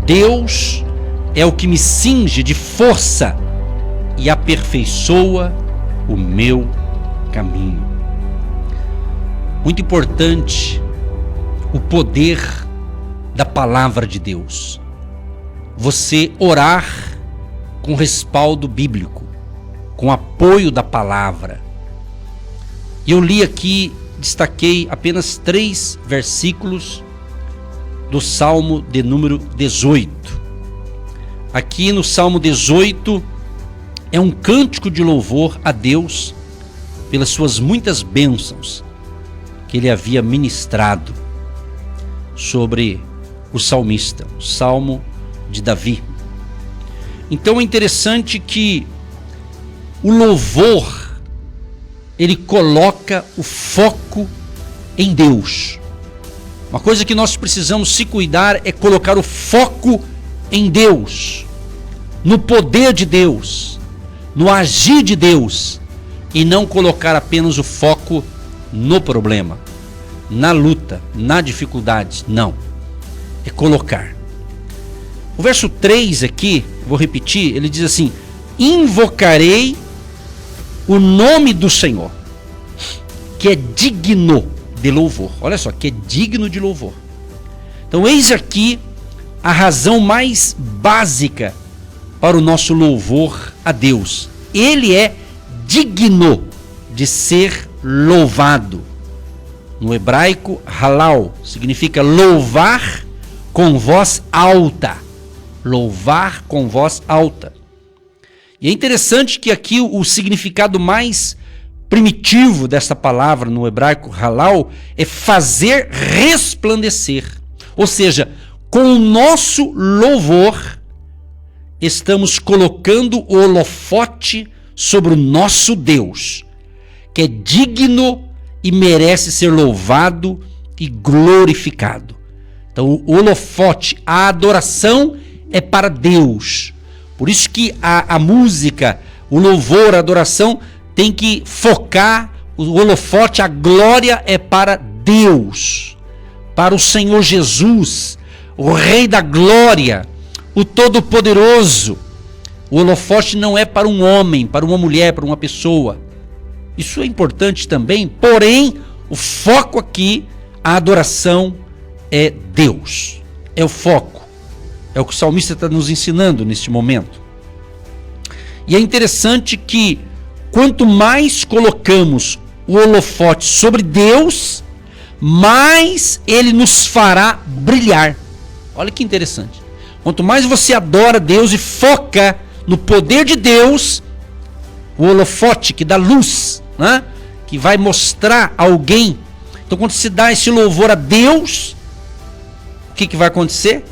Deus é o que me cinge de força e aperfeiçoa o meu caminho. Muito importante o poder da palavra de Deus. Você orar com respaldo bíblico, com apoio da palavra. Eu li aqui, destaquei apenas 3 versículos do Salmo de número 18. Aqui no Salmo 18 é um cântico de louvor a Deus pelas suas muitas bênçãos que ele havia ministrado sobre o salmista, o Salmo de Davi. Então é interessante que o louvor, ele coloca o foco em Deus. Uma coisa que nós precisamos se cuidar é colocar o foco em Deus, no poder de Deus, no agir de Deus, e não colocar apenas o foco no problema, na luta, na dificuldade. Não, é colocar. O verso 3 aqui, vou repetir, ele diz assim: invocarei o nome do Senhor, que é digno de louvor. Olha só, que é digno de louvor. Então eis aqui a razão mais básica para o nosso louvor a Deus. Ele é digno de ser louvado. No hebraico, halal significa louvar com voz alta. Louvar com voz alta. E é interessante que aqui o significado mais primitivo dessa palavra no hebraico halal é fazer resplandecer. Ou seja, com o nosso louvor, estamos colocando o holofote sobre o nosso Deus, que é digno e merece ser louvado e glorificado. Então o holofote, a adoração é para Deus. Por isso que a música, o louvor, a adoração tem que focar o holofote, a glória é para Deus, para o Senhor Jesus, o Rei da Glória, o Todo-Poderoso. O holofote não é para um homem, para uma mulher, para uma pessoa. Isso é importante também, porém, o foco aqui, a adoração é Deus. É o foco. É o que o salmista está nos ensinando neste momento. E é interessante que quanto mais colocamos o holofote sobre Deus, mais ele nos fará brilhar. Olha que interessante. Quanto mais você adora Deus e foca no poder de Deus, o holofote que dá luz, né? Que vai mostrar a alguém. Então quando se dá esse louvor a Deus, o que vai acontecer?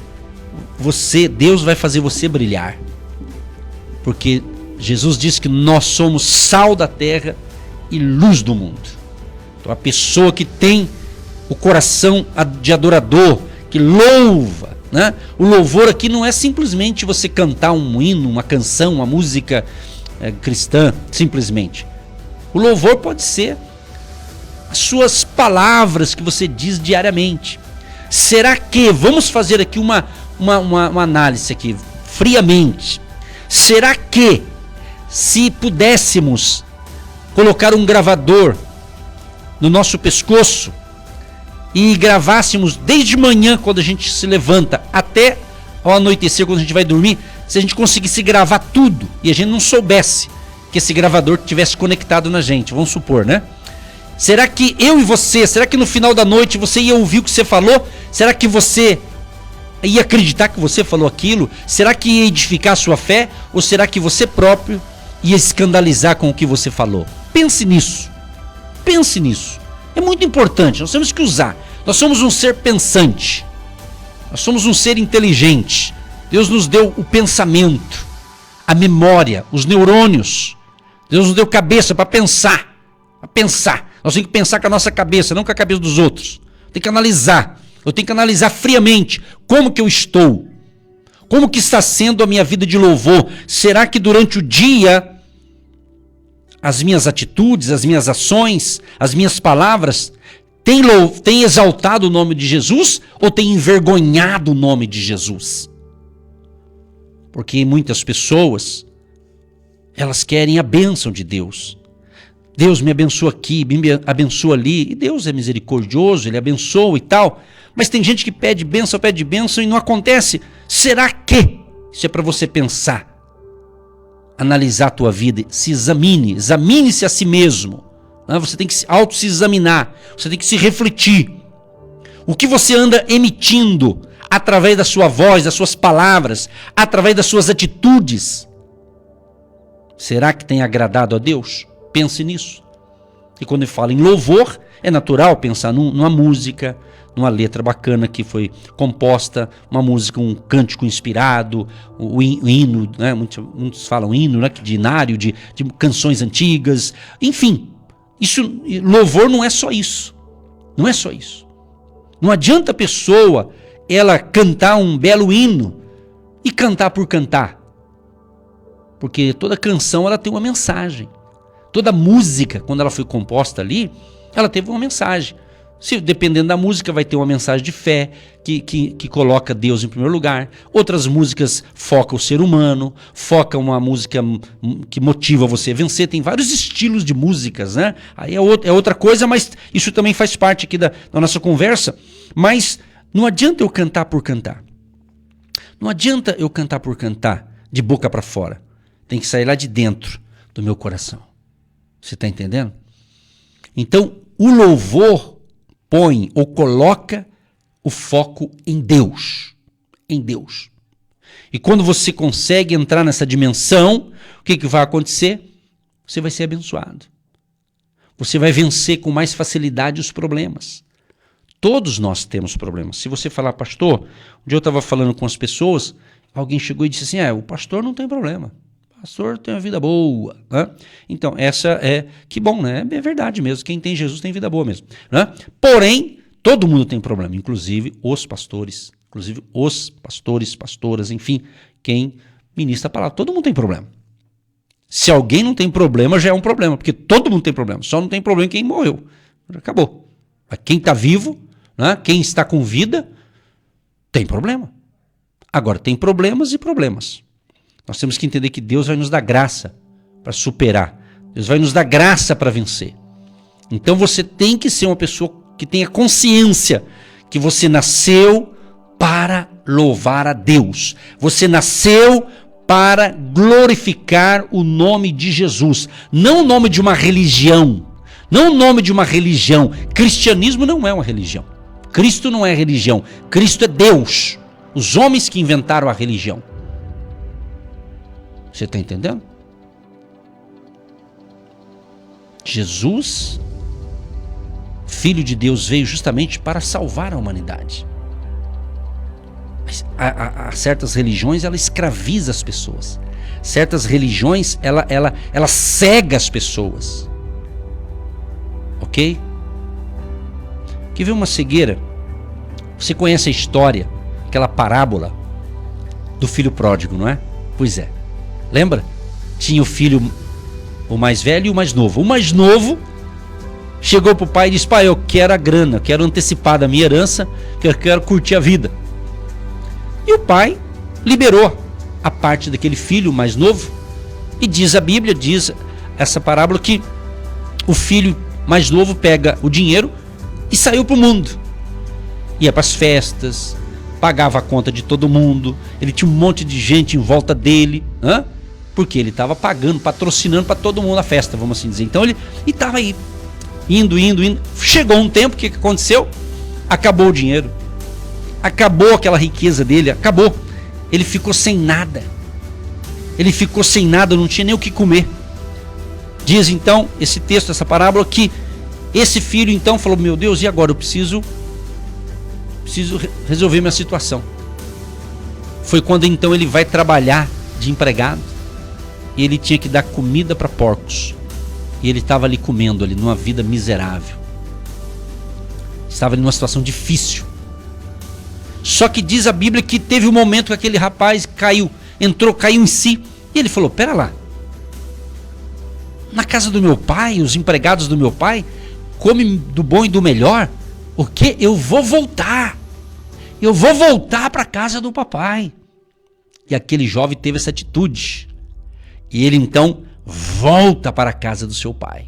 Deus vai fazer você brilhar. Porque Jesus disse que nós somos sal da terra e luz do mundo. Então a pessoa que tem o coração de adorador, que louva, né? O louvor aqui não é simplesmente você cantar um hino, uma canção, uma música cristã, simplesmente. O louvor pode ser as suas palavras que você diz diariamente. Será que, vamos fazer aqui uma análise aqui, friamente. Será que, se pudéssemos colocar um gravador no nosso pescoço e gravássemos desde manhã, quando a gente se levanta, até ao anoitecer, quando a gente vai dormir, se a gente conseguisse gravar tudo e a gente não soubesse que esse gravador estivesse conectado na gente, vamos supor, né? Será que eu e você, será que no final da noite você ia ouvir o que você falou? Será que você ia acreditar que você falou aquilo? Será que ia edificar a sua fé? Ou será que você próprio ia escandalizar com o que você falou? Pense nisso. Pense nisso. É muito importante, nós temos que usar. Nós somos um ser pensante. Nós somos um ser inteligente. Deus nos deu o pensamento, a memória, os neurônios. Deus nos deu cabeça para pensar. Para pensar. Nós temos que pensar com a nossa cabeça, não com a cabeça dos outros. Tem que analisar. Eu tenho que analisar friamente como que eu estou. Como que está sendo a minha vida de louvor? Será que durante o dia as minhas atitudes, as minhas ações, as minhas palavras têm exaltado o nome de Jesus ou têm envergonhado o nome de Jesus? Porque muitas pessoas, elas querem a bênção de Deus. Deus me abençoa aqui, me abençoa ali. E Deus é misericordioso, Ele abençoa e tal. Mas tem gente que pede bênção e não acontece. Será que? Isso é para você pensar. Analisar a tua vida. Se examine. Examine-se a si mesmo. Você tem que se examinar. Você tem que se refletir. O que você anda emitindo através da sua voz, das suas palavras, através das suas atitudes. Será que tem agradado a Deus? Pense nisso. E quando ele fala em louvor, é natural pensar numa música, numa letra bacana que foi composta, uma música, um cântico inspirado, o hino, né? Muitos falam hino, né? De inário, de canções antigas, enfim. Louvor não é só isso. Não é só isso. Não adianta a pessoa ela cantar um belo hino e cantar por cantar. Porque toda canção ela tem uma mensagem. Toda música, quando ela foi composta ali, ela teve uma mensagem. Se dependendo da música, vai ter uma mensagem de fé, que coloca Deus em primeiro lugar. Outras músicas focam o ser humano, foca uma música que motiva você a vencer. Tem vários estilos de músicas, né? Aí é outra coisa, mas isso também faz parte aqui da nossa conversa. Mas não adianta eu cantar por cantar. Não adianta eu cantar por cantar, de boca para fora. Tem que sair lá de dentro do meu coração. Você está entendendo? Então, o louvor põe ou coloca o foco em Deus. Em Deus. E quando você consegue entrar nessa dimensão, o que vai acontecer? Você vai ser abençoado. Você vai vencer com mais facilidade os problemas. Todos nós temos problemas. Se você falar, pastor, um dia eu estava falando com as pessoas, alguém chegou e disse assim, o pastor não tem problema. Pastor tem uma vida boa, né? Então, essa que bom, né? É verdade mesmo, quem tem Jesus tem vida boa mesmo, né? Porém, todo mundo tem problema, inclusive os pastores, pastoras, enfim, quem ministra a palavra, todo mundo tem problema. Se alguém não tem problema, já é um problema, porque todo mundo tem problema, só não tem problema quem morreu, acabou. Mas quem está vivo, né? Quem está com vida, tem problema. Agora, tem problemas e problemas. Nós temos que entender que Deus vai nos dar graça para superar. Deus vai nos dar graça para vencer. Então você tem que ser uma pessoa que tenha consciência que você nasceu para louvar a Deus. Você nasceu para glorificar o nome de Jesus. Não o nome de uma religião. Não o nome de uma religião. Cristianismo não é uma religião. Cristo não é religião. Cristo é Deus. Os homens que inventaram a religião. Você está entendendo? Jesus, Filho de Deus, veio justamente para salvar a humanidade. Há certas religiões, ela escraviza as pessoas. Certas religiões, ela cega as pessoas. Ok? Quer ver uma cegueira? Você conhece a história, aquela parábola do filho pródigo, não é? Pois é. Lembra? Tinha o filho, o mais velho e o mais novo. O mais novo chegou para o pai e disse, pai, eu quero a grana, eu quero antecipar da minha herança, que eu quero curtir a vida. E o pai liberou a parte daquele filho mais novo. E diz a Bíblia, diz essa parábola, que o filho mais novo pega o dinheiro e saiu para o mundo. Ia para as festas, pagava a conta de todo mundo, ele tinha um monte de gente em volta dele, porque ele estava pagando, patrocinando para todo mundo a festa, vamos assim dizer. Então ele estava aí, indo. Chegou um tempo, o que aconteceu? Acabou o dinheiro, acabou aquela riqueza dele, acabou. Ele ficou sem nada, não tinha nem o que comer. Diz então esse texto, essa parábola, que esse filho então falou, meu Deus, e agora? Eu preciso resolver minha situação. Foi quando então ele vai trabalhar de empregado e ele tinha que dar comida para porcos. E ele estava ali comendo, ali numa vida miserável. Estava ali numa situação difícil. Só que diz a Bíblia que teve um momento que aquele rapaz caiu em si. E ele falou, pera lá, na casa do meu pai, os empregados do meu pai comem do bom e do melhor. O quê? Eu vou voltar para a casa do papai. E aquele jovem teve essa atitude. E ele então volta para a casa do seu pai.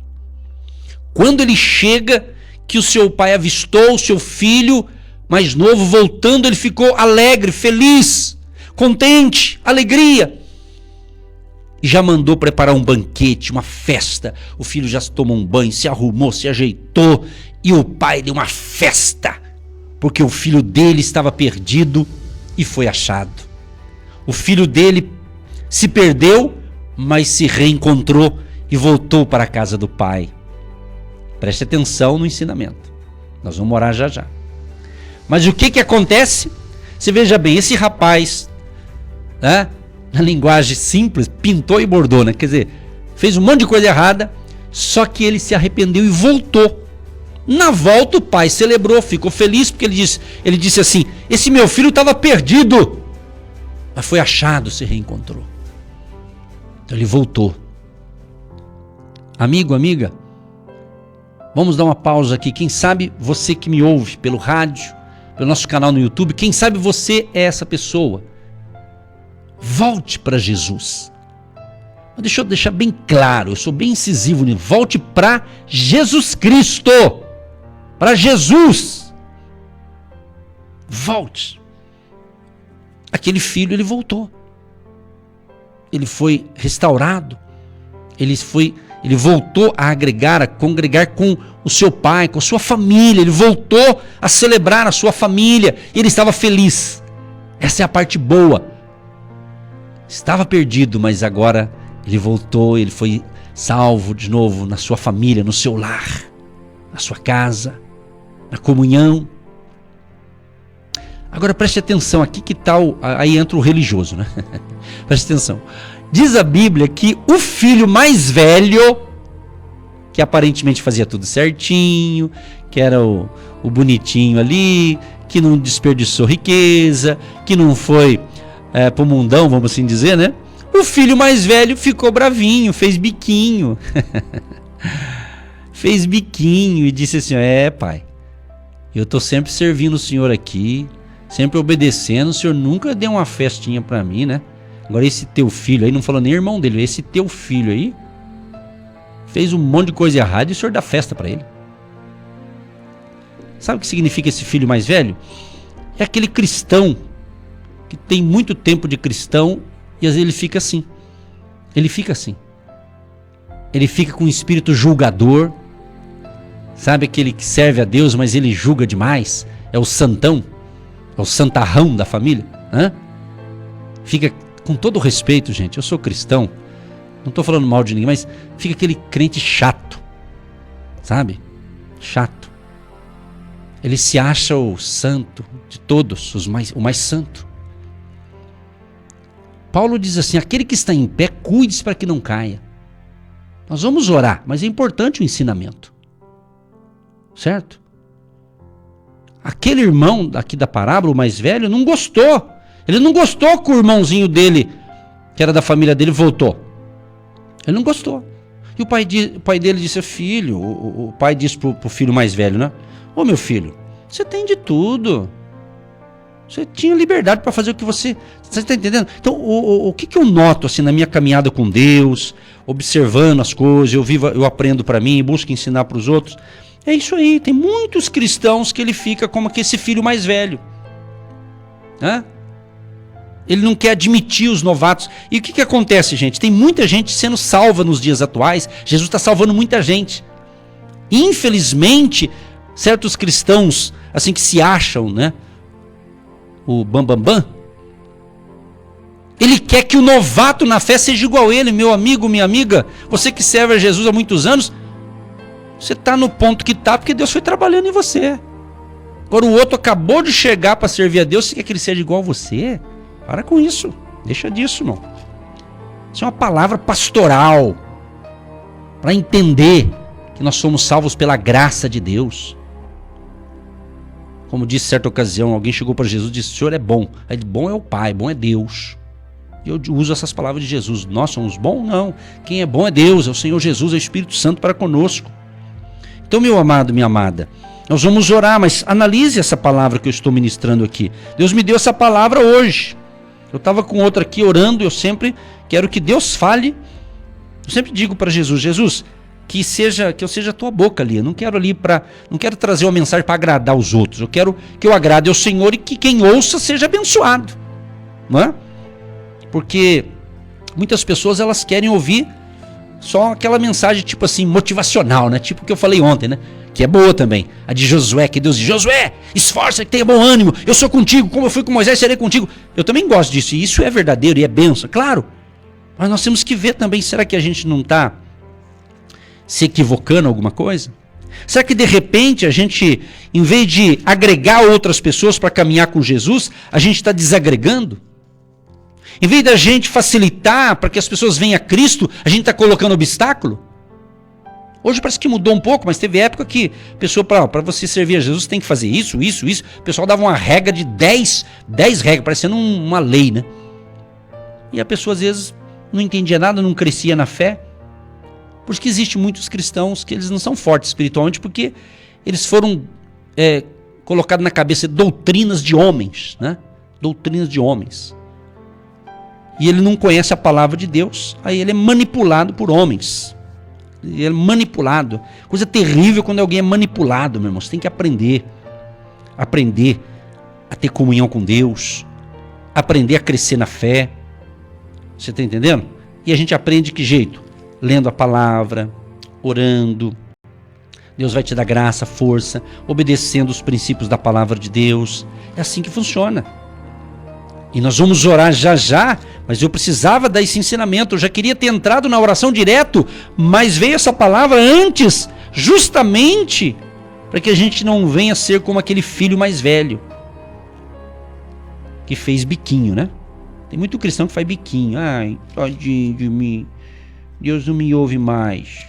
Quando ele chega, que o seu pai avistou o seu filho mais novo voltando, ele ficou alegre, feliz, contente, alegria. E já mandou preparar um banquete, uma festa. O filho já tomou um banho, se arrumou, se ajeitou. E o pai deu uma festa, porque o filho dele estava perdido e foi achado. O filho dele se perdeu, mas se reencontrou e voltou para a casa do pai. Preste atenção no ensinamento. Nós vamos orar já já. Mas o que acontece? Você veja bem, esse rapaz, né, na linguagem simples, pintou e bordou, né? Quer dizer, fez um monte de coisa errada, só que ele se arrependeu e voltou. Na volta o pai celebrou, ficou feliz, porque ele disse assim: esse meu filho estava perdido, mas foi achado, se reencontrou. Então ele voltou. Amigo, amiga, vamos dar uma pausa aqui. Quem sabe você que me ouve pelo rádio, pelo nosso canal no YouTube, quem sabe você é essa pessoa. Volte para Jesus. Deixa eu deixar bem claro, eu sou bem incisivo nisso. Volte para Jesus Cristo. Para Jesus. Volte. Aquele filho, ele voltou. Ele foi restaurado. Ele voltou a agregar, a congregar com o seu pai, com a sua família. Ele voltou a celebrar a sua família. E ele estava feliz. Essa é a parte boa. Estava perdido, mas agora ele voltou, ele foi salvo de novo na sua família, no seu lar, na sua casa, na comunhão. Agora preste atenção aqui, que tal, aí entra o religioso, né? Preste atenção. Diz a Bíblia que o filho mais velho, que aparentemente fazia tudo certinho, que era o bonitinho ali, que não desperdiçou riqueza, que não foi pro mundão, vamos assim dizer, né? O filho mais velho ficou bravinho, fez biquinho. Fez biquinho e disse assim: pai, eu tô sempre servindo o senhor aqui, sempre obedecendo, o senhor nunca deu uma festinha pra mim, né? Agora esse teu filho aí, não falou nem irmão dele, esse teu filho aí fez um monte de coisa errada e o senhor dá festa pra ele. Sabe o que significa esse filho mais velho? É aquele cristão que tem muito tempo de cristão e às vezes ele fica assim. Ele fica assim. Ele fica com um espírito julgador. Sabe aquele que serve a Deus, mas ele julga demais? É o santão, é o santarrão da família. Fica, com todo respeito, gente, eu sou cristão, não estou falando mal de ninguém, mas fica aquele crente chato. Sabe? Chato. Ele se acha o santo de todos, o mais santo. Paulo diz assim: aquele que está em pé, cuide-se para que não caia. Nós vamos orar, mas é importante o ensinamento. Certo? Aquele irmão aqui da parábola, o mais velho, não gostou. Ele não gostou que o irmãozinho dele, que era da família dele, voltou. Ele não gostou. E o pai dele disse: filho, o pai disse pro filho mais velho, né? Ô meu filho, você tem de tudo. Você tinha liberdade para fazer o que você está entendendo? Então, o que eu noto assim na minha caminhada com Deus, observando as coisas, eu aprendo para mim, busco ensinar para os outros. É isso aí. Tem muitos cristãos que ele fica como que esse filho mais velho. Ele não quer admitir os novatos. E o que acontece, gente? Tem muita gente sendo salva nos dias atuais. Jesus está salvando muita gente. Infelizmente, certos cristãos assim que se acham, né? O bambambam, ele quer que o novato na fé seja igual a ele. Meu amigo, minha amiga, você que serve a Jesus há muitos anos, você está no ponto que está porque Deus foi trabalhando em você. Agora o outro acabou de chegar para servir a Deus, você quer que ele seja igual a você? Para com isso, deixa disso, irmão. Isso é uma palavra pastoral para entender que nós somos salvos pela graça de Deus. Como disse certa ocasião, alguém chegou para Jesus e disse: o senhor é bom. Aí, bom é o Pai, bom é Deus. E eu uso essas palavras de Jesus. Nós somos bons? Não. Quem é bom é Deus, é o Senhor Jesus, é o Espírito Santo para conosco. Então, meu amado, minha amada, nós vamos orar, mas analise essa palavra que eu estou ministrando aqui. Deus me deu essa palavra hoje. Eu estava com outra aqui orando, eu sempre quero que Deus fale. Eu sempre digo para Jesus, Jesus, que eu seja a tua boca ali. Eu não quero não quero trazer uma mensagem para agradar os outros. Eu quero que eu agrade ao Senhor e que quem ouça seja abençoado, não é? Porque muitas pessoas elas querem ouvir só aquela mensagem tipo assim motivacional, né? Tipo o que eu falei ontem, né? Que é boa também. A de Josué, que Deus diz, Josué, esforça, que tenha bom ânimo. Eu sou contigo, como eu fui com Moisés, serei contigo. Eu também gosto disso. E isso é verdadeiro e é bênção, claro. Mas nós temos que ver também, será que a gente não está se equivocando em alguma coisa? Será que de repente a gente, em vez de agregar outras pessoas para caminhar com Jesus, a gente está desagregando? Em vez da gente facilitar para que as pessoas venham a Cristo, a gente está colocando obstáculo? Hoje parece que mudou um pouco, mas teve época que a pessoa, para você servir a Jesus, tem que fazer isso. O pessoal dava uma regra de 10 regras, parecendo uma lei, né? E a pessoa às vezes não entendia nada, não crescia na fé. Por isso que existem muitos cristãos que eles não são fortes espiritualmente, porque eles foram colocados na cabeça doutrinas de homens, né? Doutrinas de homens. E ele não conhece a palavra de Deus, aí ele é manipulado por homens. Ele é manipulado. Coisa terrível quando alguém é manipulado, meu irmão. Você tem que aprender a ter comunhão com Deus, aprender a crescer na fé. Você está entendendo? E a gente aprende de que jeito? Lendo a palavra, orando. Deus vai te dar graça, força, obedecendo os princípios da palavra de Deus. É assim que funciona. E nós vamos orar já, mas eu precisava dar esse ensinamento. Eu já queria ter entrado na oração direto, mas veio essa palavra antes, justamente para que a gente não venha ser como aquele filho mais velho que fez biquinho, né? Tem muito cristão que faz biquinho. Ai, tadinho de mim. Deus não me ouve mais.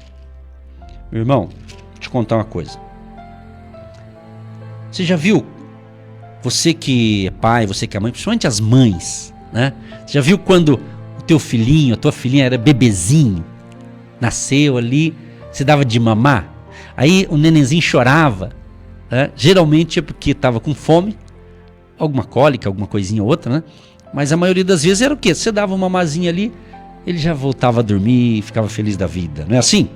Meu irmão, vou te contar uma coisa. Você já viu? Você que é pai, você que é mãe, principalmente as mães, né? Você já viu quando o teu filhinho, a tua filhinha era bebezinho, nasceu ali, você dava de mamar, aí o nenenzinho chorava, né? Geralmente é porque estava com fome, alguma cólica, alguma coisinha ou outra, né? Mas a maioria das vezes era o quê? Você dava uma mamazinha ali, ele já voltava a dormir e ficava feliz da vida, não é assim?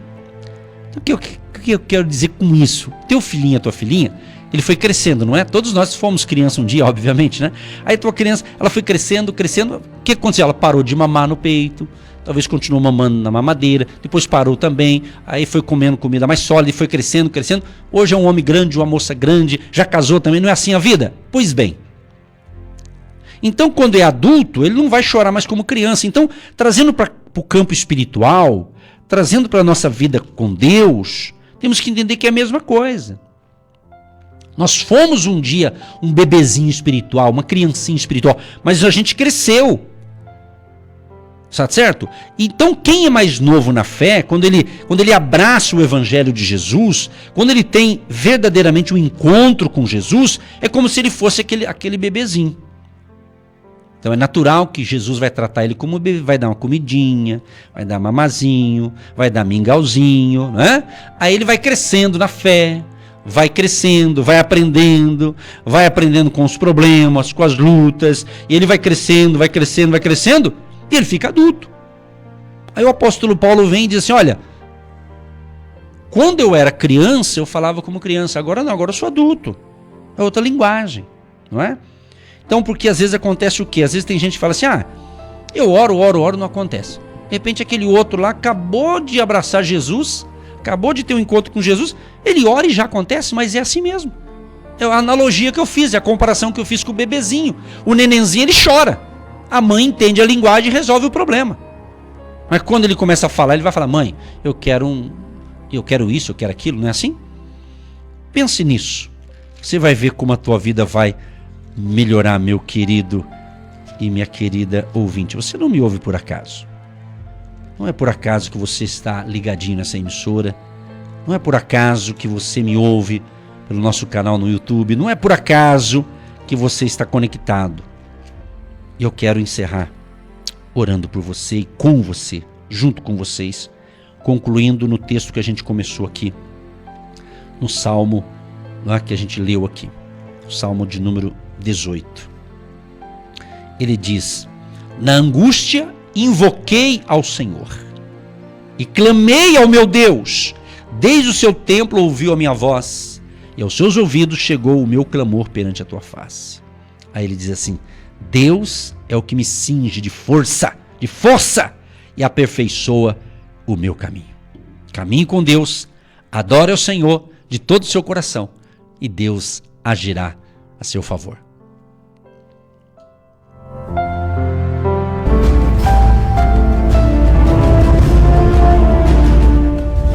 Então, o que eu quero dizer com isso? Teu filhinho, a tua filhinha, ele foi crescendo, não é? Todos nós fomos criança um dia, obviamente, né? Aí a tua criança, ela foi crescendo. O que aconteceu? Ela parou de mamar no peito, talvez continuou mamando na mamadeira, depois parou também, aí foi comendo comida mais sólida e foi crescendo. Hoje é um homem grande, uma moça grande, já casou também, não é assim a vida? Pois bem. Então, quando é adulto, ele não vai chorar mais como criança. Então, trazendo para o campo espiritual, trazendo para a nossa vida com Deus, temos que entender que é a mesma coisa. Nós fomos um dia um bebezinho espiritual, uma criancinha espiritual, mas a gente cresceu. Sabe certo? Então quem é mais novo na fé, quando ele abraça o evangelho de Jesus, quando ele tem verdadeiramente um encontro com Jesus, é como se ele fosse aquele bebezinho. Então é natural que Jesus vai tratar ele como bebê, vai dar uma comidinha, vai dar mamazinho, vai dar mingauzinho, né? Aí ele vai crescendo na fé, vai crescendo, vai aprendendo com os problemas, com as lutas, e ele vai crescendo, e ele fica adulto. Aí o apóstolo Paulo vem e diz assim, olha, quando eu era criança, eu falava como criança, agora não, agora eu sou adulto. É outra linguagem, não é? Então, porque às vezes acontece o quê? Às vezes tem gente que fala assim, eu oro, não acontece. De repente aquele outro lá acabou de abraçar Jesus, acabou de ter um encontro com Jesus, ele ora e já acontece, mas é assim mesmo. É a analogia que eu fiz, é a comparação que eu fiz com o bebezinho. O nenenzinho, ele chora. A mãe entende a linguagem e resolve o problema. Mas quando ele começa a falar, ele vai falar, mãe, eu quero isso, eu quero aquilo, não é assim? Pense nisso. Você vai ver como a tua vida vai melhorar, meu querido e minha querida ouvinte. Você não me ouve por acaso. Não é por acaso que você está ligadinho nessa emissora. Não é por acaso que você me ouve pelo nosso canal no YouTube. Não é por acaso que você está conectado. E eu quero encerrar orando por você e com você, junto com vocês, concluindo no texto que a gente começou aqui, no Salmo lá que a gente leu aqui, o Salmo de número 18. Ele diz, Na angústia, invoquei ao Senhor e clamei ao meu Deus. Desde o seu templo ouviu a minha voz, e aos seus ouvidos chegou o meu clamor perante a tua face. Aí ele diz assim: Deus é o que me cinge de força, e aperfeiçoa o meu caminho. Caminhe com Deus, adore ao Senhor de todo o seu coração, e Deus agirá a seu favor.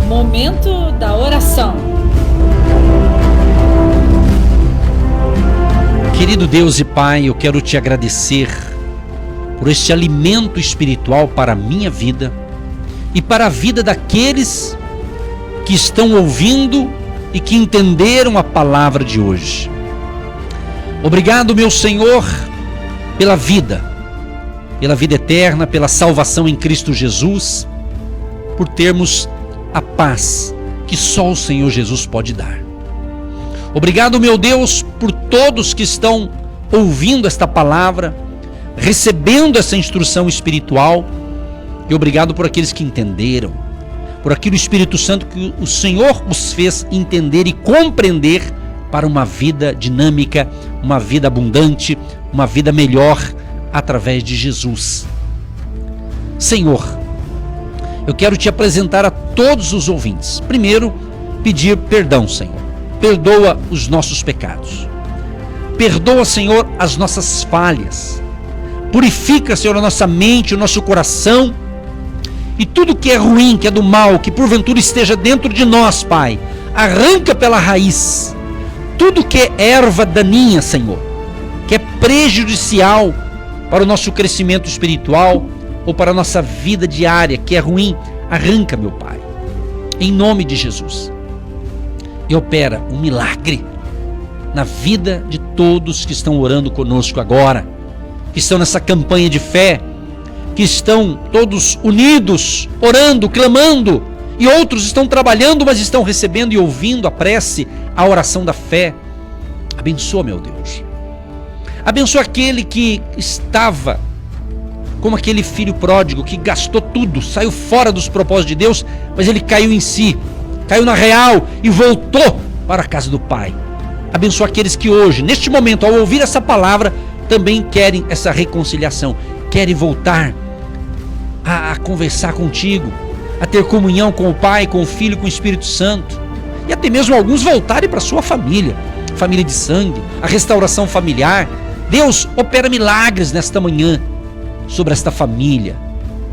Momento da oração. Querido Deus e Pai, eu quero te agradecer por este alimento espiritual para a minha vida e para a vida daqueles que estão ouvindo e que entenderam a palavra de hoje. Obrigado, meu Senhor, pela vida eterna, pela salvação em Cristo Jesus, por termos a paz que só o Senhor Jesus pode dar. Obrigado, meu Deus, por todos que estão ouvindo esta palavra, recebendo essa instrução espiritual, e obrigado por aqueles que entenderam, por aquilo Espírito Santo que o Senhor os fez entender e compreender para uma vida dinâmica, uma vida abundante, uma vida melhor através de Jesus. Senhor, eu quero te apresentar a todos os ouvintes. Primeiro, pedir perdão, Senhor. Perdoa os nossos pecados. Perdoa, Senhor, as nossas falhas. Purifica, Senhor, a nossa mente, o nosso coração. E tudo que é ruim, que é do mal, que porventura esteja dentro de nós, Pai, arranca pela raiz. Tudo que é erva daninha, Senhor, que é prejudicial para o nosso crescimento espiritual ou para a nossa vida diária, que é ruim, arranca, meu Pai, em nome de Jesus. E opera um milagre na vida de todos que estão orando conosco agora, que estão nessa campanha de fé, que estão todos unidos, orando, clamando, e outros estão trabalhando, mas estão recebendo e ouvindo a prece, a oração da fé. Abençoa, meu Deus. Abençoa aquele que estava como aquele filho pródigo que gastou tudo, saiu fora dos propósitos de Deus, mas ele caiu em si, caiu na real e voltou para a casa do Pai. Abençoa aqueles que hoje, neste momento, ao ouvir essa palavra, também querem essa reconciliação, querem voltar a conversar contigo, a ter comunhão com o Pai, com o Filho, com o Espírito Santo, e até mesmo alguns voltarem para a sua família de sangue, a restauração familiar. Deus, opera milagres nesta manhã sobre esta família,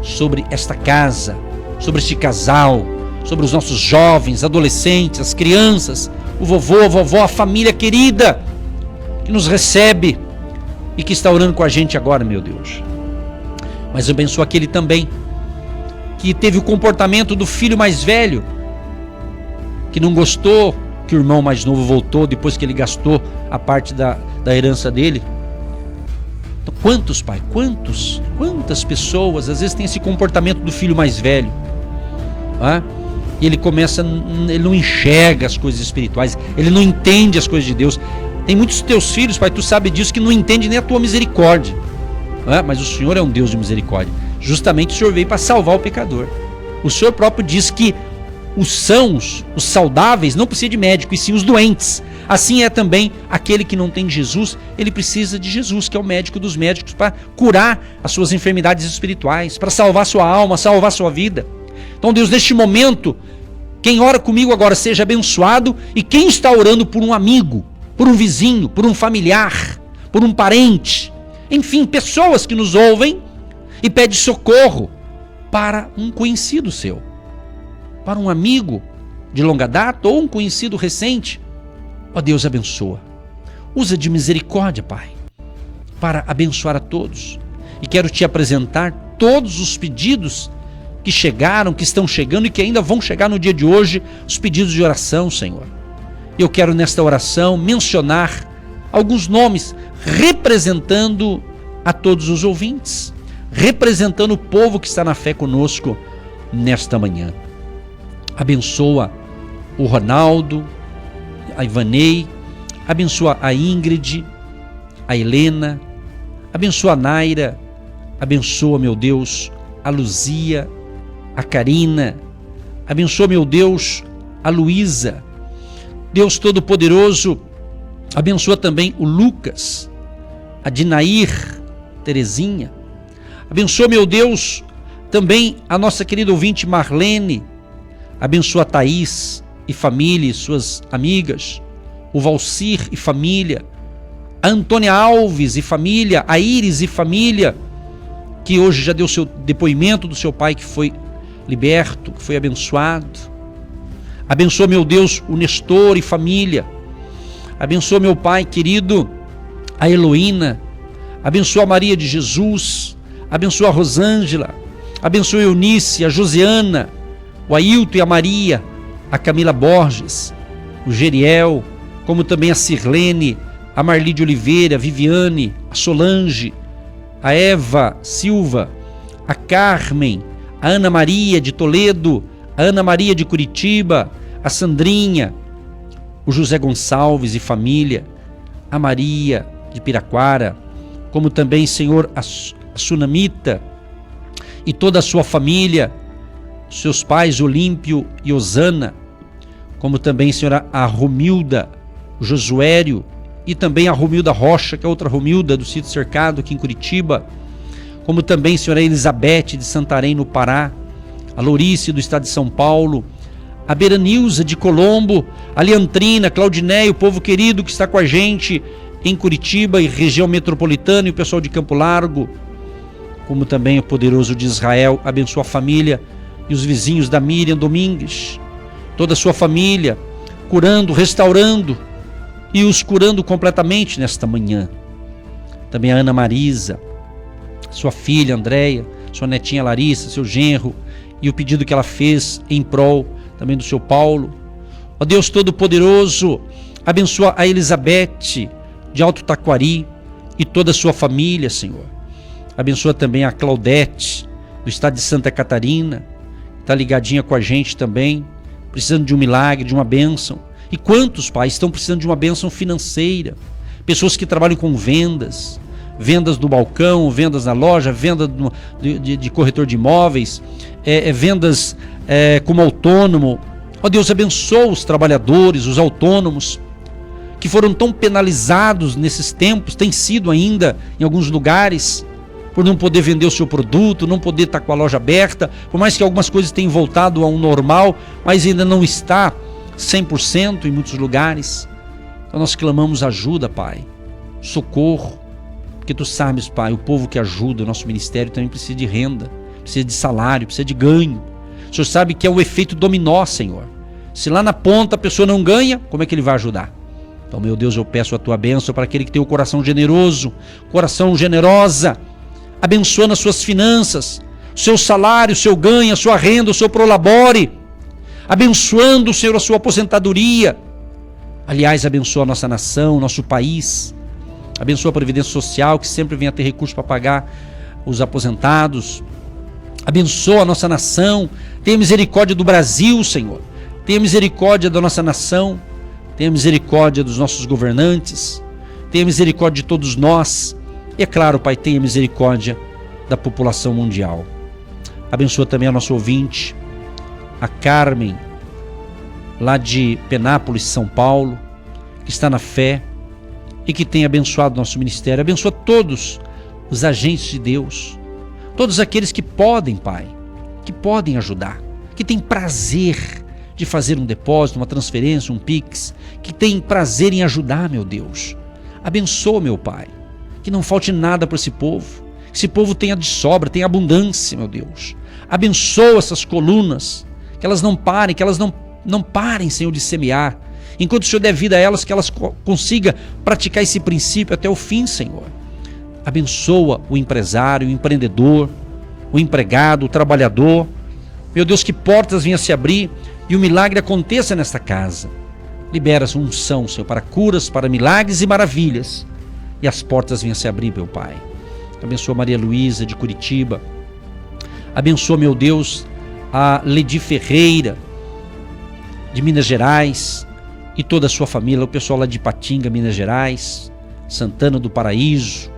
sobre esta casa, sobre este casal, sobre os nossos jovens, adolescentes, as crianças, o vovô, a vovó, a família querida que nos recebe e que está orando com a gente agora, meu Deus. Mas eu abençoo aquele também que teve o comportamento do filho mais velho, que não gostou que o irmão mais novo voltou depois que ele gastou a parte da herança dele. Então, quantos, Pai, quantas pessoas às vezes têm esse comportamento do filho mais velho, e ele não enxerga as coisas espirituais, ele não entende as coisas de Deus. Tem muitos teus filhos, Pai, tu sabe disso, que não entendem nem a tua misericórdia, mas o Senhor é um Deus de misericórdia. Justamente o Senhor veio para salvar o pecador. O Senhor próprio diz que os sãos, os saudáveis, não precisam de médico, e sim os doentes. Assim é também aquele que não tem Jesus, ele precisa de Jesus, que é o médico dos médicos, para curar as suas enfermidades espirituais, para salvar sua alma, salvar sua vida. Então, Deus, neste momento, quem ora comigo agora seja abençoado, e quem está orando por um amigo, por um vizinho, por um familiar, por um parente, enfim, pessoas que nos ouvem e pedem socorro para um conhecido seu, para um amigo de longa data ou um conhecido recente. Ó Deus, abençoa. Usa de misericórdia, Pai, para abençoar a todos. E quero te apresentar todos os pedidos que chegaram, que estão chegando e que ainda vão chegar no dia de hoje, os pedidos de oração, Senhor. Eu quero nesta oração mencionar alguns nomes representando a todos os ouvintes, representando o povo que está na fé conosco nesta manhã. Abençoa o Ronaldo, a Ivanei, abençoa a Ingrid, a Helena, abençoa a Naira, Abençoa, meu Deus, a Luzia, a Karina. Abençoa, meu Deus, a Luísa. Deus Todo-Poderoso, abençoa também o Lucas, a Dinair, Terezinha. Abençoa, meu Deus, também a nossa querida ouvinte Marlene. Abençoa a Thaís e família e suas amigas, o Valcir e família, a Antônia Alves e família, a Iris e família, que hoje já deu seu depoimento do seu pai que foi liberto, que foi abençoado. Abençoa, meu Deus, o Nestor e família. Abençoa, meu pai querido, a Heloína. Abençoa a Maria de Jesus. Abençoa a Rosângela. Abençoa a Eunice, a Josiana, o Ailton e a Maria, a Camila Borges, o Geriel, como também a Sirlene, a Marli de Oliveira, a Viviane, a Solange, a Eva Silva, a Carmen, a Ana Maria de Toledo, a Ana Maria de Curitiba, a Sandrinha, o José Gonçalves e família, a Maria de Piraquara, como também, Senhor, a Sunamita e toda a sua família, seus pais Olímpio e Osana, como também, Senhor, a Romilda, o Josuério e também a Romilda Rocha, que é outra Romilda do Sítio Cercado aqui em Curitiba, como também, Senhor, a Elizabeth de Santarém, no Pará, a Lourice do estado de São Paulo, a Beranilza de Colombo, a Leantrina, a Claudinéia, o povo querido que está com a gente em Curitiba e região metropolitana, e o pessoal de Campo Largo, como também o poderoso de Israel. Abençoa a família e os vizinhos da Miriam Domingues, toda a sua família, curando, restaurando e os curando completamente nesta manhã. Também a Ana Marisa, sua filha Andréia, sua netinha Larissa, seu genro, e o pedido que ela fez em prol também do seu Paulo. Ó Deus Todo-Poderoso, abençoa a Elizabeth de Alto Taquari e toda a sua família, Senhor. Abençoa também a Claudete do estado de Santa Catarina, está ligadinha com a gente também, precisando de um milagre, de uma bênção. E quantos, Pai, estão precisando de uma bênção financeira? Pessoas que trabalham com vendas do balcão, vendas na loja, venda de corretor de imóveis, vendas como autônomo. Ó Deus, abençoa os trabalhadores, os autônomos, que foram tão penalizados nesses tempos, tem sido ainda em alguns lugares, por não poder vender o seu produto, não poder estar com a loja aberta, por mais que algumas coisas tenham voltado ao normal, mas ainda não está 100% em muitos lugares. Então nós clamamos ajuda, Pai, socorro, porque Tu sabes, Pai, o povo que ajuda o nosso ministério também precisa de renda, precisa de salário, precisa de ganho. O Senhor sabe que é o efeito dominó, Senhor. Se lá na ponta a pessoa não ganha, como é que Ele vai ajudar? Então, meu Deus, eu peço a Tua bênção para aquele que tem o coração generoso, coração generosa, abençoando as suas finanças, o seu salário, o seu ganho, a sua renda, o seu prolabore, abençoando, Senhor, a sua aposentadoria. Aliás, abençoa a nossa nação, nosso país, abençoa a Previdência Social, que sempre vem a ter recursos para pagar os aposentados. Abençoa a nossa nação, tenha misericórdia do Brasil, Senhor, tenha misericórdia da nossa nação, tenha misericórdia dos nossos governantes, tenha misericórdia de todos nós, e é claro, Pai, tenha misericórdia da população mundial. Abençoa também a nossa ouvinte, a Carmen, lá de Penápolis, São Paulo, que está na fé e que tem abençoado nosso ministério. Abençoa todos os agentes de Deus, todos aqueles que podem, Pai, que podem ajudar, que têm prazer de fazer um depósito, uma transferência, um Pix, que têm prazer em ajudar, meu Deus. Abençoa, meu Pai, que não falte nada para esse povo, que esse povo tenha de sobra, tenha abundância, meu Deus. Abençoa essas colunas, que elas não parem, não parem, Senhor, de semear. Enquanto o Senhor der vida a elas, que elas consigam praticar esse princípio até o fim, Senhor. Abençoa o empresário, o empreendedor, o empregado, o trabalhador. Meu Deus, que portas venham a se abrir e o milagre aconteça nesta casa. Libera a unção, Senhor, para curas, para milagres e maravilhas. E as portas venham a se abrir, meu Pai. Abençoa Maria Luísa de Curitiba. Abençoa, meu Deus, a Ledi Ferreira de Minas Gerais e toda a sua família, o pessoal lá de Ipatinga, Minas Gerais, Santana do Paraíso.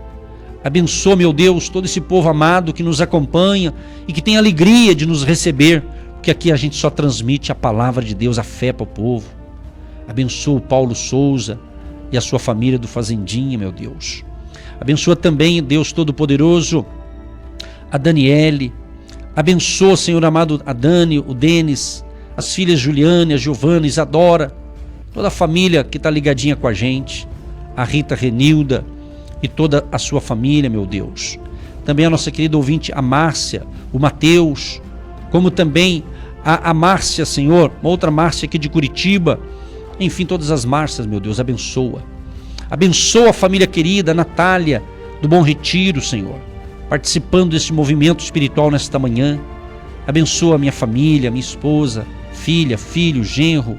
Abençoa, meu Deus, todo esse povo amado que nos acompanha e que tem alegria de nos receber, porque aqui a gente só transmite a palavra de Deus, a fé para o povo. Abençoa o Paulo Souza e a sua família do Fazendinha, meu Deus. Abençoa também, Deus Todo-Poderoso, a Daniele. Abençoa, Senhor amado, a Dani, o Denis, as filhas Juliane, a Giovana, Isadora, toda a família que está ligadinha com a gente, a Rita Renilda e toda a sua família, meu Deus. Também a nossa querida ouvinte, a Márcia, o Mateus, como também a Márcia, Senhor, uma outra Márcia aqui de Curitiba. Enfim, todas as Márcias, meu Deus, abençoa. Abençoa a família querida, a Natália, do Bom Retiro, Senhor, participando desse movimento espiritual nesta manhã. Abençoa a minha família, minha esposa, filha, filho, genro,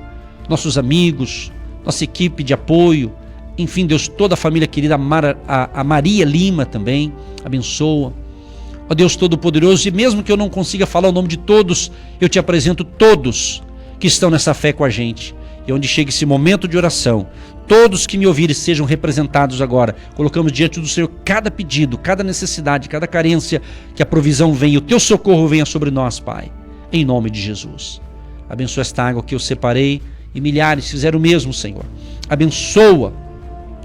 nossos amigos, nossa equipe de apoio. Enfim, Deus, toda a família querida, a Maria Lima também, abençoa. Ó Deus Todo-Poderoso, e mesmo que eu não consiga falar o nome de todos, eu te apresento todos que estão nessa fé com a gente. E onde chega esse momento de oração, todos que me ouvirem sejam representados agora. Colocamos diante do Senhor cada pedido, cada necessidade, cada carência, que a provisão venha, o teu socorro venha sobre nós, Pai, em nome de Jesus. Abençoa esta água que eu separei, e milhares fizeram o mesmo, Senhor. Abençoa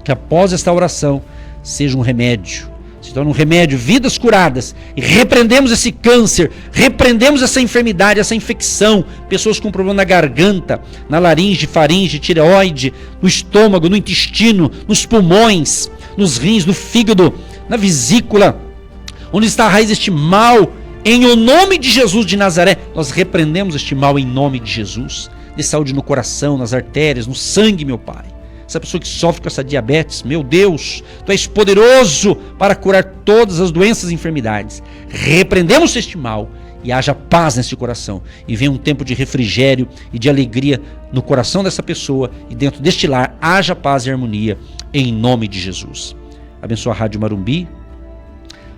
que após esta oração seja um remédio, se torna um remédio, vidas curadas, e repreendemos esse câncer, repreendemos essa enfermidade, essa infecção, pessoas com problema na garganta, na laringe, faringe, tireoide, no estômago, no intestino, nos pulmões, nos rins, no fígado, na vesícula, onde está a raiz deste mal, em o nome de Jesus de Nazaré, nós repreendemos este mal em nome de Jesus. Dê saúde no coração, nas artérias, no sangue, meu Pai. Essa pessoa que sofre com essa diabetes, meu Deus, Tu és poderoso para curar todas as doenças e enfermidades. Repreendemos este mal e haja paz nesse coração. E venha um tempo de refrigério e de alegria no coração dessa pessoa, e dentro deste lar haja paz e harmonia, em nome de Jesus. Abençoa a Rádio Marumbi,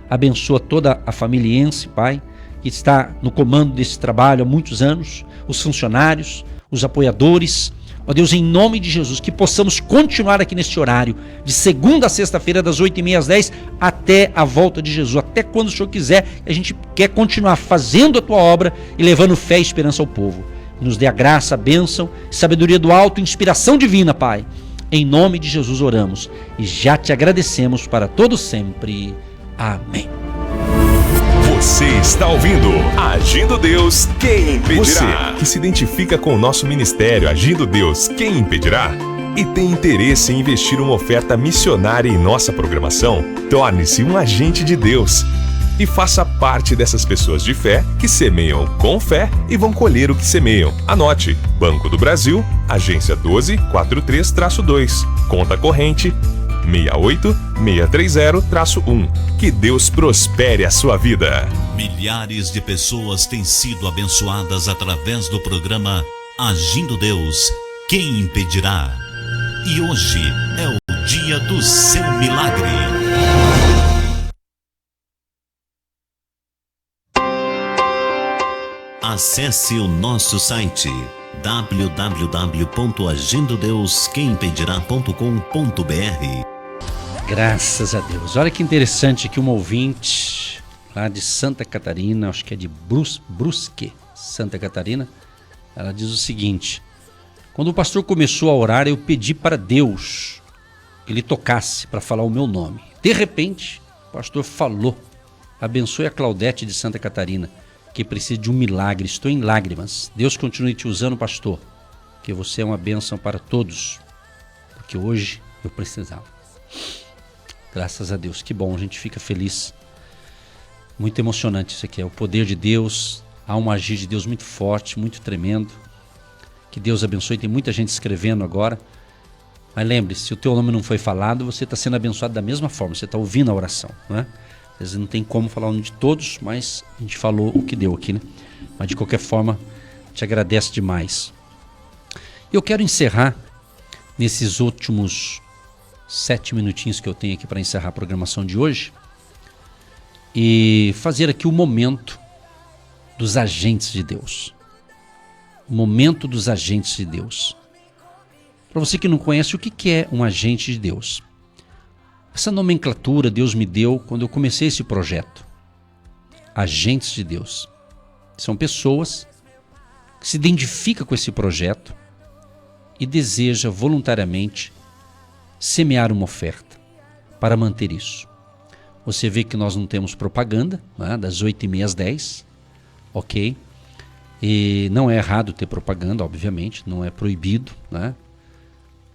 abençoa toda a famíliense, Pai, que está no comando desse trabalho há muitos anos, os funcionários, os apoiadores. Ó Deus, em nome de Jesus, que possamos continuar aqui nesse horário, de segunda a sexta-feira, das 8h30 às 10, até a volta de Jesus, até quando o Senhor quiser. A gente quer continuar fazendo a Tua obra e levando fé e esperança ao povo. Nos dê a graça, a bênção, sabedoria do alto, inspiração divina, Pai. Em nome de Jesus oramos e já Te agradecemos para todo sempre. Amém. Você está ouvindo Agindo Deus, quem impedirá? Você que se identifica com o nosso ministério Agindo Deus, quem impedirá? E tem interesse em investir uma oferta missionária em nossa programação? Torne-se um agente de Deus e faça parte dessas pessoas de fé que semeiam com fé e vão colher o que semeiam. Anote: Banco do Brasil, agência 1243-2, conta corrente 68630-1. Que Deus prospere a sua vida. Milhares de pessoas têm sido abençoadas através do programa Agindo Deus, quem impedirá? E hoje é o dia do seu milagre. Acesse o nosso site www.agindodeusquemimpedirá.com.br. Graças a Deus. Olha que interessante aqui, uma ouvinte lá de Santa Catarina, acho que é de Brusque, Santa Catarina. Ela diz o seguinte: quando o pastor começou a orar, eu pedi para Deus que ele tocasse para falar o meu nome. De repente, o pastor falou: abençoe a Claudete de Santa Catarina, que precisa de um milagre, estou em lágrimas. Deus continue te usando, pastor, que você é uma bênção para todos, porque hoje eu precisava. Graças a Deus, que bom, a gente fica feliz. Muito emocionante isso aqui, é o poder de Deus, há um agir de Deus muito forte, muito tremendo. Que Deus abençoe, tem muita gente escrevendo agora. Mas lembre-se, se o teu nome não foi falado, você está sendo abençoado da mesma forma, você está ouvindo a oração, né? Às vezes não tem como falar o nome de todos, mas a gente falou o que deu aqui, né? Mas de qualquer forma, te agradeço demais. Eu quero encerrar nesses últimos 7 minutinhos que eu tenho aqui para encerrar a programação de hoje e fazer aqui o momento dos agentes de Deus. O momento dos agentes de Deus. Para você que não conhece, o que é um agente de Deus? Essa nomenclatura Deus me deu quando eu comecei esse projeto. Agentes de Deus. São pessoas que se identificam com esse projeto e deseja voluntariamente semear uma oferta para manter isso. Você vê que nós não temos propaganda, né, das 8h30 às 10h, ok? E não é errado ter propaganda, obviamente, não é proibido, né?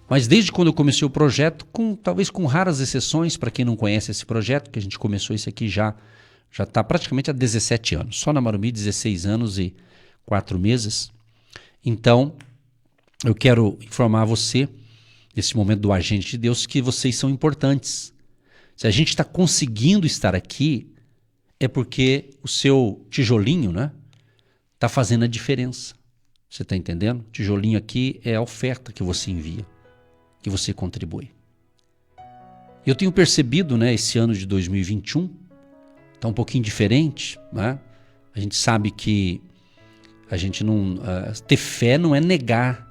Mas desde quando eu comecei o projeto, talvez com raras exceções, para quem não conhece esse projeto, que a gente começou isso aqui já está praticamente há 17 anos. Só na Marumbi, 16 anos e 4 meses. Então, eu quero informar você, nesse momento do Agente de Deus, que vocês são importantes. Se a gente está conseguindo estar aqui, é porque o seu tijolinho, né, está fazendo a diferença. Você está entendendo? O tijolinho aqui é a oferta que você envia, que você contribui. Eu tenho percebido, né, esse ano de 2021, está um pouquinho diferente, né? A gente sabe que a gente não... ter fé não é negar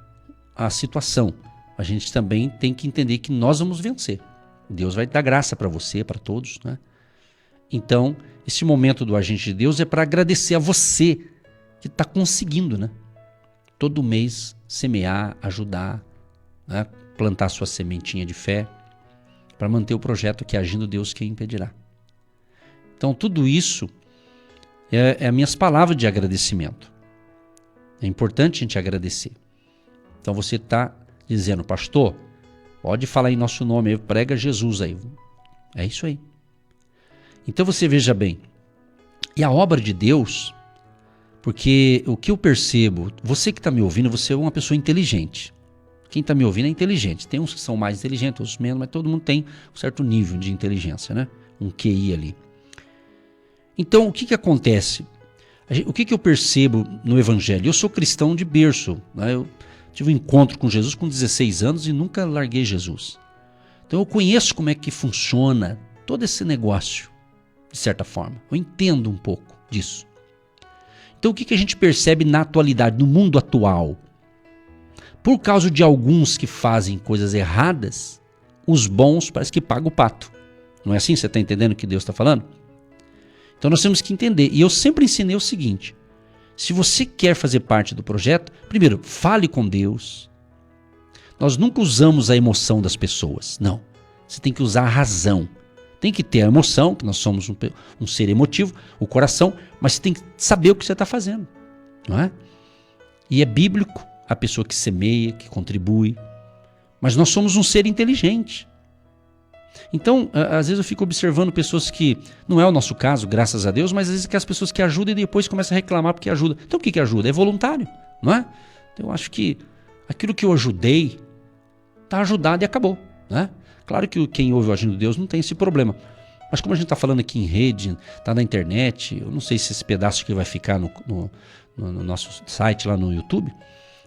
a situação. A gente também tem que entender que nós vamos vencer. Deus vai dar graça para você, para todos, né? Então, esse momento do Agente de Deus é para agradecer a você que está conseguindo, né? Todo mês semear, ajudar, né? Plantar sua sementinha de fé para manter o projeto que Agindo Deus Quem Impedirá. Então, tudo isso é as minhas palavras de agradecimento. É importante a gente agradecer. Então, você está dizendo, pastor, pode falar em nosso nome, prega Jesus aí. É isso aí. Então, você veja bem, e a obra de Deus, porque o que eu percebo, você que está me ouvindo, você é uma pessoa inteligente. Quem está me ouvindo é inteligente. Tem uns que são mais inteligentes, outros menos, mas todo mundo tem um certo nível de inteligência, né? Um QI ali. Então, o que acontece? O que eu percebo no Evangelho? Eu sou cristão de berço, né? Eu tive um encontro com Jesus com 16 anos e nunca larguei Jesus. Então, eu conheço como é que funciona todo esse negócio, de certa forma. Eu entendo um pouco disso. Então, o que a gente percebe na atualidade, no mundo atual? Por causa de alguns que fazem coisas erradas, os bons parece que pagam o pato. Não é assim? Você está entendendo o que Deus está falando? Então nós temos que entender. E eu sempre ensinei o seguinte: se você quer fazer parte do projeto, primeiro, fale com Deus. Nós nunca usamos a emoção das pessoas. Não. Você tem que usar a razão. Tem que ter a emoção, que nós somos um ser emotivo, o coração, mas você tem que saber o que você está fazendo. Não é? E é bíblico a pessoa que semeia, que contribui. Mas nós somos um ser inteligente. Então, às vezes eu fico observando pessoas que, não é o nosso caso, graças a Deus, mas às vezes que as pessoas que ajudam e depois começam a reclamar porque ajuda. Então o que ajuda? É voluntário, não é? Então eu acho que aquilo que eu ajudei está ajudado e acabou, né? Claro que quem ouve o Agindo Deus não tem esse problema. Mas como a gente está falando aqui em rede, está na internet, eu não sei se esse pedaço aqui vai ficar no nosso site lá no YouTube.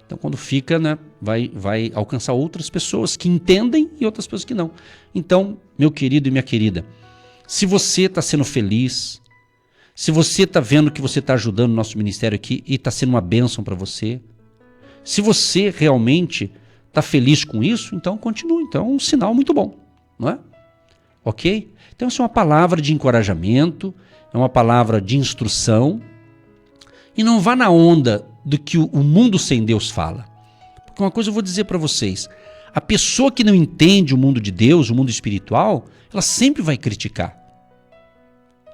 Então, quando fica, né, vai alcançar outras pessoas que entendem e outras pessoas que não. Então, meu querido e minha querida, se você está sendo feliz, se você está vendo que você está ajudando o nosso ministério aqui e está sendo uma bênção para você, se você realmente está feliz com isso, então continue. Então, é um sinal muito bom, não é? Ok? Então, essa é uma palavra de encorajamento, é uma palavra de instrução. E não vá na onda do que o mundo sem Deus fala. Porque uma coisa eu vou dizer para vocês: a pessoa que não entende o mundo de Deus, o mundo espiritual, ela sempre vai criticar.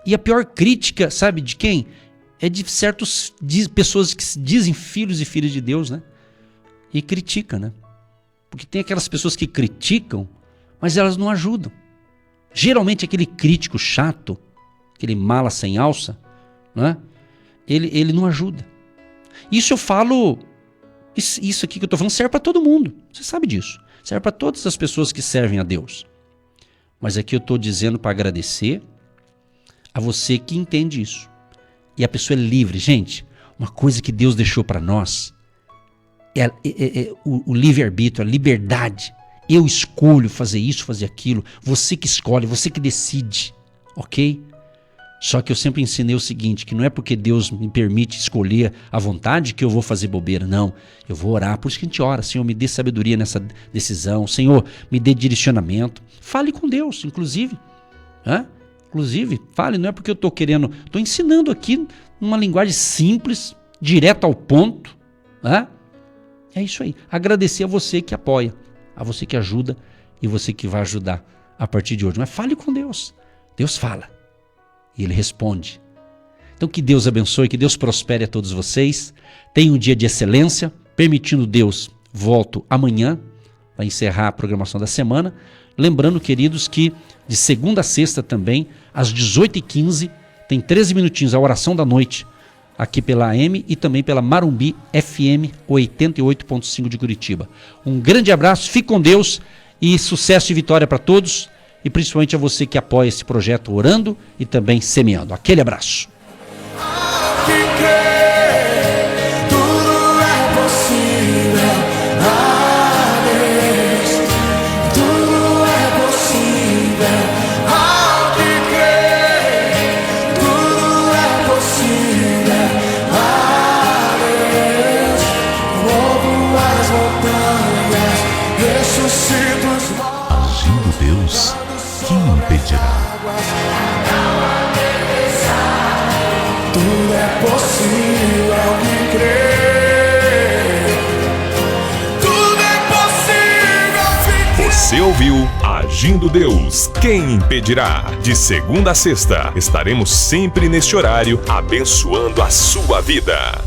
E a pior crítica, sabe de quem? É de certas pessoas que se dizem filhos e filhas de Deus, né? E critica, né? Porque tem aquelas pessoas que criticam, mas elas não ajudam. Geralmente aquele crítico chato, aquele mala sem alça, né? Ele não ajuda. Isso eu falo, isso aqui que eu estou falando serve para todo mundo. Você sabe disso. Serve para todas as pessoas que servem a Deus. Mas aqui eu estou dizendo para agradecer a você que entende isso. E a pessoa é livre. Gente, uma coisa que Deus deixou para nós é o livre-arbítrio, a liberdade. Eu escolho fazer isso, fazer aquilo. Você que escolhe, você que decide. Ok? Só que eu sempre ensinei o seguinte, que não é porque Deus me permite escolher à vontade que eu vou fazer bobeira, não. Eu vou orar, por isso que a gente ora. Senhor, me dê sabedoria nessa decisão. Senhor, me dê direcionamento. Fale com Deus, inclusive. Inclusive, fale, não é porque eu estou querendo... Estou ensinando aqui numa linguagem simples, direto ao ponto. É isso aí. Agradecer a você que apoia, a você que ajuda e você que vai ajudar a partir de hoje. Mas fale com Deus. Deus fala. E Ele responde. Então que Deus abençoe, que Deus prospere a todos vocês. Tenha um dia de excelência. Permitindo Deus, volto amanhã para encerrar a programação da semana. Lembrando, queridos, que de segunda a sexta também, às 18h15, tem 13 minutinhos a oração da noite, aqui pela AM e também pela Marumbi FM 88.5 de Curitiba. Um grande abraço, fique com Deus e sucesso e vitória para todos. E principalmente a você que apoia esse projeto orando e também semeando. Aquele abraço. Agindo Deus, quem impedirá? Tudo é possível ao que crer. Tudo é possível. Você ouviu Agindo Deus, quem impedirá? De segunda a sexta, estaremos sempre neste horário, abençoando a sua vida.